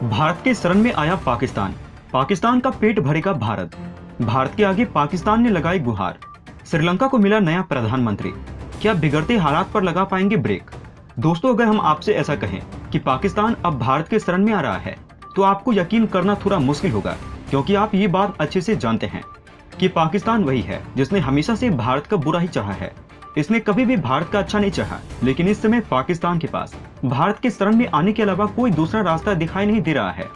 भारत के शरण में आया पाकिस्तान, पाकिस्तान का पेट भरेगा भारत। भारत के आगे पाकिस्तान ने लगाई गुहार। श्रीलंका को मिला नया प्रधानमंत्री, क्या बिगड़ते हालात पर लगा पाएंगे ब्रेक? दोस्तों, अगर हम आपसे ऐसा कहें कि पाकिस्तान अब भारत के शरण में आ रहा है तो आपको यकीन करना थोड़ा मुश्किल होगा, क्योंकि आप ये बात अच्छे से जानते हैं कि पाकिस्तान वही है जिसने हमेशा से भारत का बुरा ही चाहा है। इसने कभी भी भारत का अच्छा नहीं चाहा, लेकिन इस समय पाकिस्तान के पास भारत के शरण में आने के अलावा कोई दूसरा रास्ता दिखाई नहीं दे रहा है।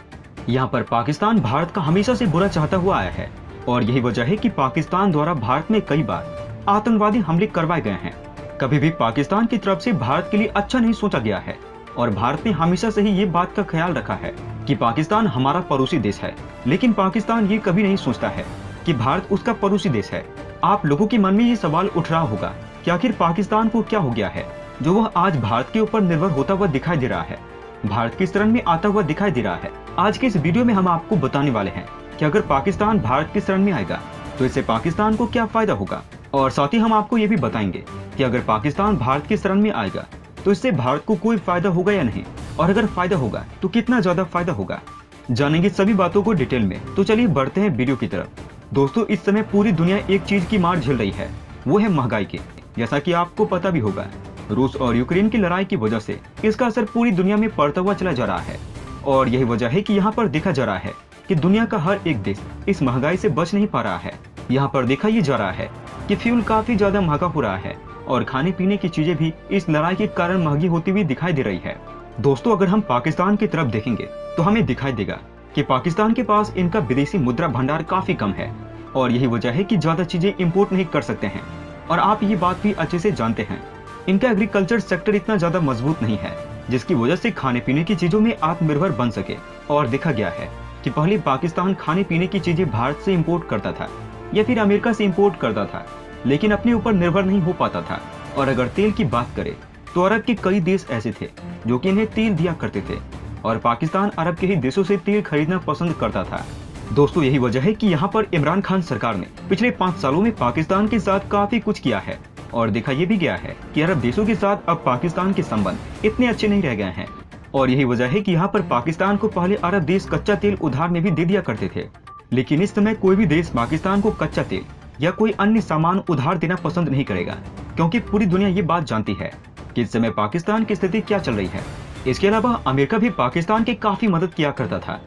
यहाँ पर पाकिस्तान भारत का हमेशा से बुरा चाहता हुआ आया है, और यही वजह है कि पाकिस्तान द्वारा भारत में कई बार आतंकवादी हमले करवाए गए हैं। कभी भी पाकिस्तान की तरफ से भारत के लिए अच्छा नहीं सोचा गया है, और भारत ने हमेशा से ही ये बात का ख्याल रखा है कि पाकिस्तान हमारा पड़ोसी देश है। लेकिन पाकिस्तान ये कभी नहीं सोचता है कि भारत उसका पड़ोसी देश है। आप लोगों के मन में ये सवाल उठ रहा होगा कि आखिर पाकिस्तान को क्या हो गया है जो वह आज भारत के ऊपर निर्भर होता हुआ दिखाई दे रहा है, भारत की शरण में आता हुआ दिखाई दे रहा है। आज के इस वीडियो में हम आपको बताने वाले हैं कि अगर पाकिस्तान भारत की शरण में आएगा तो इससे पाकिस्तान को क्या फायदा होगा, और साथ ही हम आपको ये भी बताएंगे कि अगर पाकिस्तान भारत की शरण में आएगा तो इससे भारत को कोई फायदा होगा या नहीं, और अगर फायदा होगा तो कितना ज्यादा फायदा होगा। जानेंगे सभी बातों को डिटेल में, तो चलिए बढ़ते हैं वीडियो की तरफ। दोस्तों, इस समय पूरी दुनिया एक चीज की मार झेल रही है, वो है महंगाई की। जैसा कि आपको पता भी होगा, रूस और यूक्रेन की लड़ाई की वजह से इसका असर पूरी दुनिया में पड़ता हुआ चला जा रहा है, और यही वजह है कि यहाँ पर देखा जा रहा है कि दुनिया का हर एक देश इस महंगाई से बच नहीं पा रहा है। यहाँ पर देखा ये जा रहा है कि फ्यूल काफी ज्यादा महंगा हो रहा है, और खाने पीने की चीजें भी इस लड़ाई के कारण महंगी होती हुई दिखाई दे रही है। दोस्तों, अगर हम पाकिस्तान की तरफ देखेंगे तो हमें दिखाई देगा कि पाकिस्तान के पास इनका विदेशी मुद्रा भंडार काफी कम है, और यही वजह है कि ज्यादा चीजें इंपोर्ट नहीं कर सकते हैं। और आप ये बात भी अच्छे से जानते हैं, इनका एग्रीकल्चर सेक्टर इतना ज्यादा मजबूत नहीं है, जिसकी वजह से खाने पीने की चीजों में आत्मनिर्भर बन सके। और देखा गया है कि पहले पाकिस्तान खाने पीने की चीजें भारत से इंपोर्ट करता था या फिर अमेरिका से इंपोर्ट करता था, लेकिन अपने ऊपर निर्भर नहीं हो पाता था। और अगर तेल की बात करें तो अरब के कई देश ऐसे थे जो कि इन्हें तेल दिया करते थे, और पाकिस्तान अरब के ही देशों से तेल खरीदना पसंद करता था। दोस्तों, यही वजह है कि यहाँ पर इमरान खान सरकार ने पिछले 5 सालों में पाकिस्तान के साथ काफी कुछ किया है, और देखा ये भी गया है कि अरब देशों के साथ अब पाकिस्तान के संबंध इतने अच्छे नहीं रह गए हैं। और यही वजह है कि यहाँ पर पाकिस्तान को पहले अरब देश कच्चा तेल उधार में भी दे दिया करते थे, लेकिन इस समय कोई भी देश पाकिस्तान को कच्चा तेल या कोई अन्य सामान उधार देना पसंद नहीं करेगा, क्योंकि पूरी दुनिया ये बात जानती है कि इस समय पाकिस्तान की स्थिति क्या चल रही है। इसके अलावा अमेरिका भी पाकिस्तान की काफी मदद किया करता था,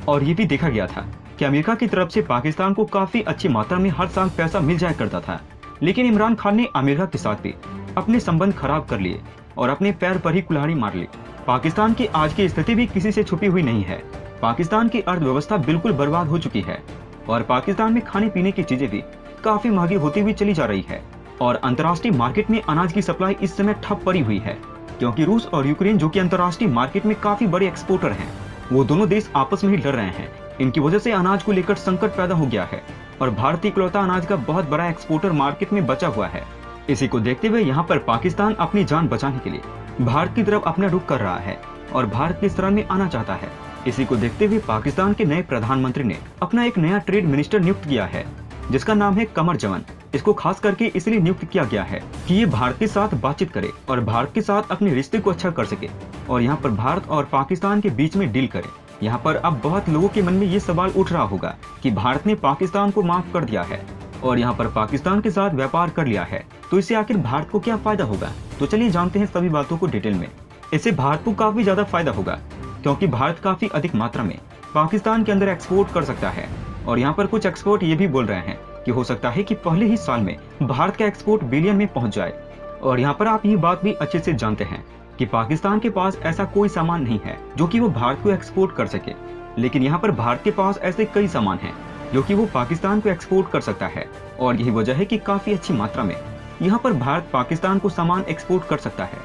और ये भी देखा गया था कि अमेरिका की तरफ से पाकिस्तान को काफी अच्छी मात्रा में हर साल पैसा मिल जाया करता था। लेकिन इमरान खान ने अमेरिका के साथ भी अपने संबंध खराब कर लिए और अपने पैर पर ही कुल्हाड़ी मार ली। पाकिस्तान की आज की स्थिति भी किसी से छुपी हुई नहीं है। पाकिस्तान की अर्थव्यवस्था बिल्कुल बर्बाद हो चुकी है, और पाकिस्तान में खाने पीने की चीजें भी काफी महंगी होती हुई चली जा रही है, और अंतर्राष्ट्रीय मार्केट में अनाज की सप्लाई इस समय ठप पड़ी हुई है, क्योंकि रूस और यूक्रेन, जो कि अंतर्राष्ट्रीय मार्केट में काफी बड़े एक्सपोर्टर हैं, वो दोनों देश आपस में ही लड़ रहे हैं। इनकी वजह से अनाज को लेकर संकट पैदा हो गया है, और भारत इकलौता अनाज का बहुत बड़ा एक्सपोर्टर मार्केट में बचा हुआ है। इसी को देखते हुए यहाँ पर पाकिस्तान अपनी जान बचाने के लिए भारत की तरफ अपना रुख कर रहा है, और भारत की शरण में आना चाहता है। इसी को देखते हुए पाकिस्तान के नए प्रधानमंत्री ने अपना एक नया ट्रेड मिनिस्टर नियुक्त किया है, जिसका नाम है कमर जमान। इसको खास करके इसलिए नियुक्त किया गया है कि ये भारत के साथ बातचीत करे और भारत के साथ अपने रिश्ते को अच्छा कर सके, और यहाँ पर भारत और पाकिस्तान के बीच में डील करे। यहाँ पर अब बहुत लोगों के मन में ये सवाल उठ रहा होगा कि भारत ने पाकिस्तान को माफ कर दिया है और यहाँ पर पाकिस्तान के साथ व्यापार कर लिया है, तो इससे आखिर भारत को क्या फायदा होगा। तो चलिए जानते हैं सभी बातों को डिटेल में। इससे भारत को काफी ज्यादा फायदा होगा, क्योंकि भारत काफी अधिक मात्रा में पाकिस्तान के अंदर एक्सपोर्ट कर सकता है, और यहाँ पर कुछ एक्सपर्ट ये भी बोल रहे हैं कि हो सकता है कि पहले ही साल में भारत का एक्सपोर्ट बिलियन में पहुंच जाए। और यहाँ पर आप ये बात भी अच्छे से जानते हैं कि पाकिस्तान के पास ऐसा कोई सामान नहीं है जो कि वो भारत को एक्सपोर्ट कर सके, लेकिन यहाँ पर भारत के पास ऐसे कई सामान हैं जो कि वो पाकिस्तान को एक्सपोर्ट कर सकता है, और यही वजह है कि काफी अच्छी मात्रा में यहाँ पर भारत पाकिस्तान को सामान एक्सपोर्ट कर सकता है।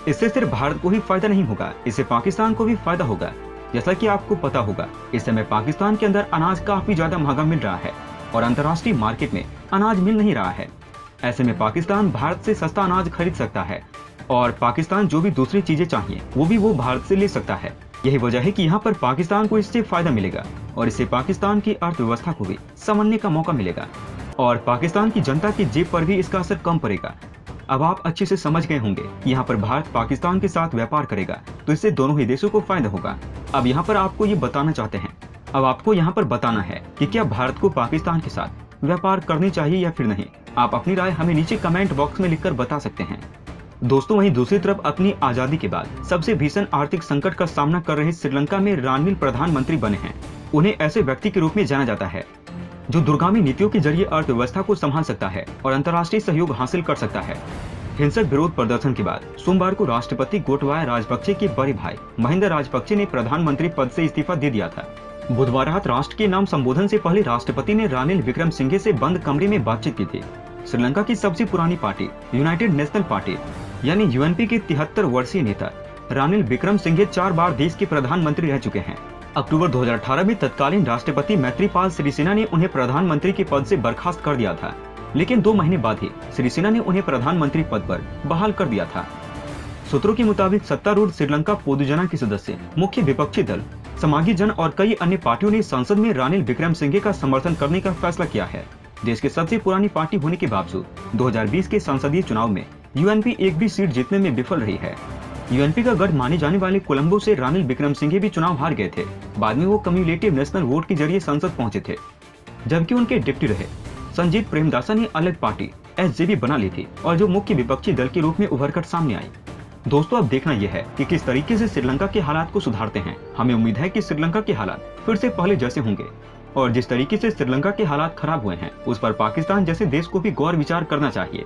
इससे सिर्फ भारत को ही फायदा नहीं होगा, इससे पाकिस्तान को भी फायदा होगा। जैसा कि आपको पता होगा, इस समय पाकिस्तान के अंदर अनाज काफी ज्यादा महंगा मिल रहा है, और अंतर्राष्ट्रीय मार्केट में अनाज मिल नहीं रहा है। ऐसे में पाकिस्तान भारत से सस्ता अनाज खरीद सकता है, और पाकिस्तान जो भी दूसरी चीजें चाहिए वो भारत से ले सकता है। यही वजह है कि यहाँ पर पाकिस्तान को इससे फायदा मिलेगा, और इससे पाकिस्तान की अर्थव्यवस्था को भी संभलने का मौका मिलेगा, और पाकिस्तान की जनता की जेब पर भी इसका असर कम पड़ेगा। अब आप अच्छे से समझ गए होंगे कि यहाँ पर भारत पाकिस्तान के साथ व्यापार करेगा तो इससे दोनों ही देशों को फायदा होगा। अब यहाँ पर आपको ये बताना चाहते हैं, अब आपको यहाँ पर बताना है कि क्या भारत को पाकिस्तान के साथ व्यापार करनी चाहिए या फिर नहीं। आप अपनी राय हमें नीचे कमेंट बॉक्स में लिखकर बता सकते हैं। दोस्तों, वहीं दूसरी तरफ अपनी आजादी के बाद सबसे भीषण आर्थिक संकट का सामना कर रहे श्रीलंका में रणनील प्रधानमंत्री बने हैं। उन्हें ऐसे व्यक्ति के रूप में जाना जाता है जो दूरगामी नीतियों के जरिए अर्थव्यवस्था को संभाल सकता है और अंतर्राष्ट्रीय सहयोग हासिल कर सकता है। हिंसक विरोध प्रदर्शन के बाद सोमवार को राष्ट्रपति गोटबाया राजपक्षे के बड़े भाई महिंदा राजपक्षे ने प्रधानमंत्री पद से इस्तीफा दे दिया था। बुधवार रात राष्ट्र के नाम संबोधन से पहले राष्ट्रपति ने रणनील विक्रमसिंघे से बंद कमरे में बातचीत की थी। श्रीलंका की सबसे पुरानी पार्टी यूनाइटेड नेशनल पार्टी यानी यूएनपी के 73 वर्षीय नेता रणनील विक्रमसिंघे 4 बार देश के प्रधानमंत्री रह चुके हैं। अक्टूबर 2018 में तत्कालीन राष्ट्रपति मैत्रीपाल सिरिसेना ने उन्हें प्रधानमंत्री के पद से बर्खास्त कर दिया था, लेकिन 2 महीने बाद ही सिरिसेना ने उन्हें प्रधानमंत्री पद पर बहाल कर दिया था। सूत्रों के मुताबिक सत्तारूढ़ श्रीलंका पोदुजना के सदस्य, मुख्य विपक्षी दल, समागी जन और कई अन्य पार्टियों ने संसद में रणनील विक्रमसिंघे का समर्थन करने का फैसला किया है। देश की सबसे पुरानी पार्टी होने के बावजूद 2020 के संसदीय चुनाव में यूएनपी एक भी सीट जीतने में विफल रही है। यूएनपी का गढ़ माने जाने वाले कोलंबो से रणनील विक्रमसिंघे भी चुनाव हार गए थे। बाद में वो कम्युलेटिव नेशनल वोट के जरिए संसद पहुंचे थे, जबकि उनके डिप्टी रहे संजीत प्रेमदासा ने अलग पार्टी एसजेबी बना ली थी और जो मुख्य विपक्षी दल के रूप में उभरकर सामने आई। दोस्तों, अब देखना यह है कि किस तरीके से श्रीलंका के हालात को सुधारते हैं। हमें उम्मीद है कि श्रीलंका के हालात फिर से पहले जैसे होंगे और जिस तरीके से श्रीलंका के हालात खराब हुए हैं उस पर पाकिस्तान जैसे देश को भी गौर विचार करना चाहिए,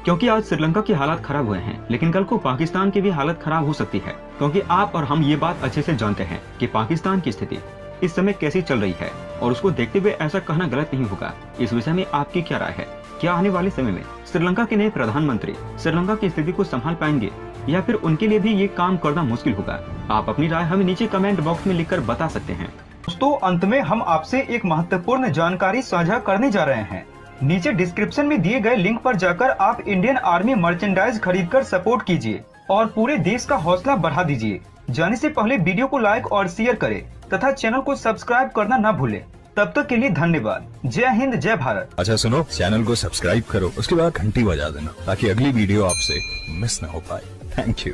क्योंकि आज श्रीलंका के हालात खराब हुए हैं लेकिन कल को पाकिस्तान की भी हालत खराब हो सकती है, क्योंकि आप और हम ये बात अच्छे से जानते हैं कि पाकिस्तान की स्थिति इस समय कैसी चल रही है और उसको देखते हुए ऐसा कहना गलत नहीं होगा। इस विषय में आपकी क्या राय है? क्या आने वाले समय में श्रीलंका के नए प्रधानमंत्री श्रीलंका की स्थिति को संभाल पाएंगे या फिर उनके लिए भी ये काम करना मुश्किल होगा? आप अपनी राय हमें नीचे कमेंट बॉक्स में लिखकर बता सकते हैं। दोस्तों, अंत में हम आपसे एक महत्वपूर्ण जानकारी साझा करने जा रहे हैं। नीचे डिस्क्रिप्शन में दिए गए लिंक पर जाकर आप इंडियन आर्मी मर्चेंडाइज खरीदकर सपोर्ट कीजिए और पूरे देश का हौसला बढ़ा दीजिए। जाने से पहले वीडियो को लाइक और शेयर करें तथा चैनल को सब्सक्राइब करना न भूलें। तब तक के लिए धन्यवाद। जय हिंद, जय भारत। अच्छा सुनो, चैनल को सब्सक्राइब करो, उसके बाद घंटी बजा देना ताकि अगली वीडियो आपसे मिस न हो पाए। Thank you.